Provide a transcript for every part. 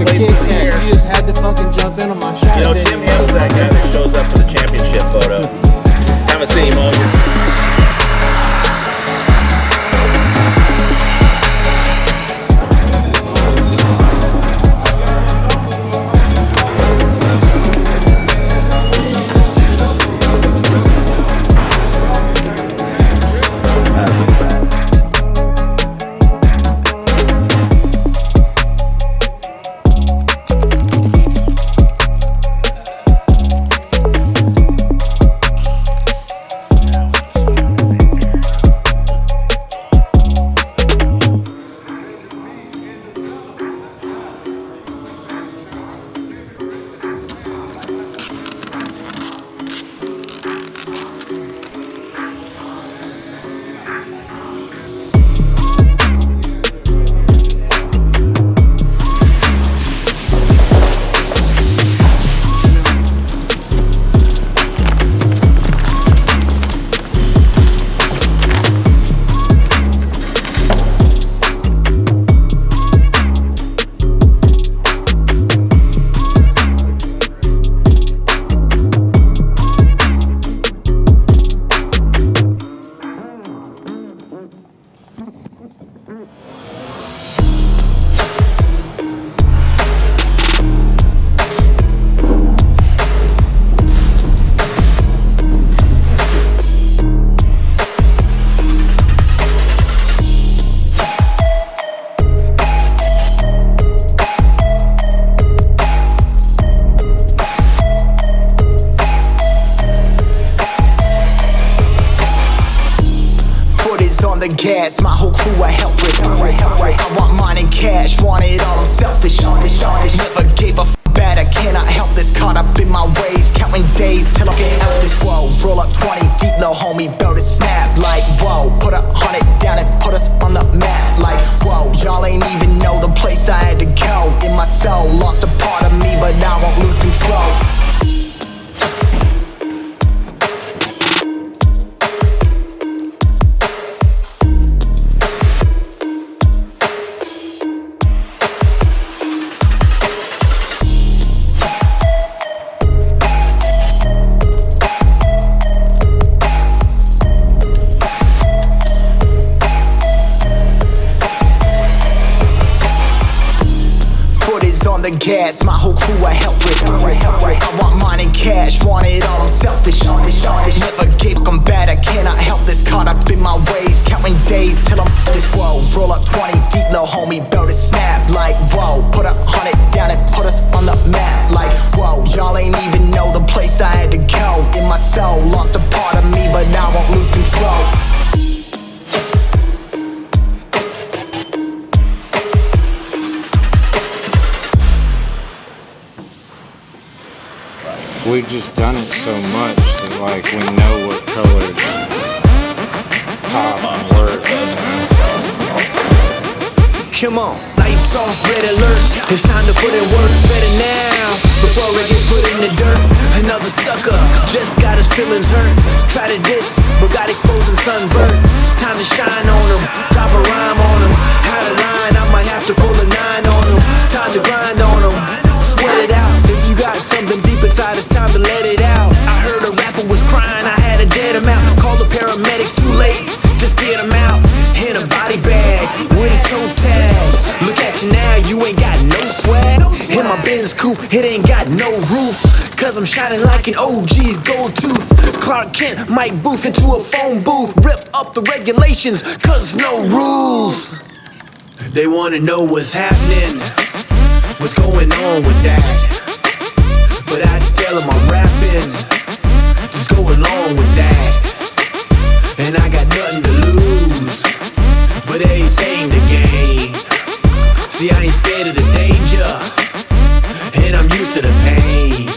a place Kit of the Kat. year. You just had to fucking jump in on my shot. You know, didn't Tim Hill's that guy that shows up for the championship photo. Haven't seen him all year. The gas, my whole crew I help with. I want mine in cash, want it all, I'm selfish. Never gave a bad, I cannot help this. Caught up in my ways, counting days till I get out this. Whoa, roll up 20 deep, little homie, build a snap. Like whoa, put 100 down and put us on the map. Like whoa, y'all ain't even know the place I had to go. In my soul, lost a part of me, but I won't lose control. On the gas, my whole crew I help with. I want mine in cash, want it all, I'm selfish. Never gave a bad, I cannot help this. Caught up in my ways, counting days till I'm this. Whoa, roll up 20 deep, little homie, build a snap. Like whoa, put 100 down and put us on the map. Like whoa, y'all ain't even know the place I had to go. In my soul, lost a part of me, but I won't lose control. We've just done it so much that like we know what colors pop and work. Come on, lights off, red alert. It's time to put in work better now before I get put in the dirt. Another sucker just got his feelings hurt. Tried to diss, but got exposed and sunburned. Time to shine on him, drop a rhyme on him. Had a line, I might have to pull a 9 on him. Time to grind on him, sweat it out. If you got something deep inside, it's time to let it out. I heard a rapper was crying, I had to dead him out. Call the paramedics, too late, just get him out. In a body bag, with a toe tag. Look at you now, you ain't got no swag. In my Benz coupe, it ain't got no roof. Cause I'm shining like an OG's gold tooth. Clark Kent, Mike Booth into a phone booth. Rip up the regulations, cause no rules. They wanna know what's happening, what's going on with that. But I just tell them I'm rapping, just go along with that. And I got nothing to lose, but everything to gain. See, I ain't scared of the danger, and I'm used to the pain.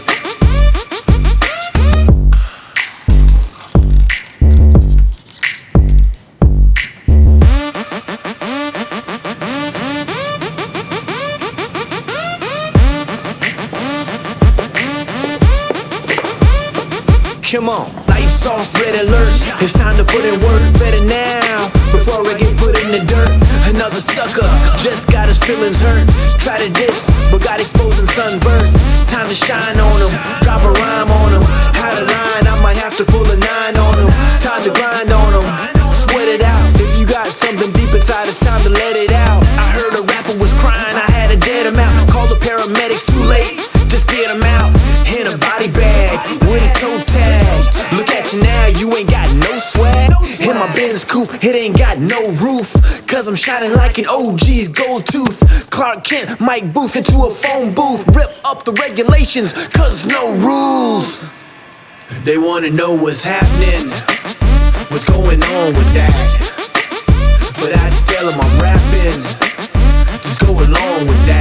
Come on, lights off, red alert. It's time to put in work better now before I get put in the dirt. Another sucker, just got his feelings hurt. Try to diss, but got exposed and sunburned. Time to shine on him, drop a rhyme on him. Out of line, I might have to pull a 9 on him. Time to grind on him, sweat it out. If you got something deep inside, it's time to let it out. I heard a rapper was crying, I had to dead him out. Call the paramedics, too late, just get him out. In a body bag, with a toe tag. Look at you now, you ain't got no swag. In my Benz coupe, it ain't got no roof. Cause I'm shining like an OG's gold tooth. Clark Kent, Mike Booth into a phone booth. Rip up the regulations, cause no rules. They wanna know what's happening, what's going on with that. But I just tell them I'm rapping, just go along with that.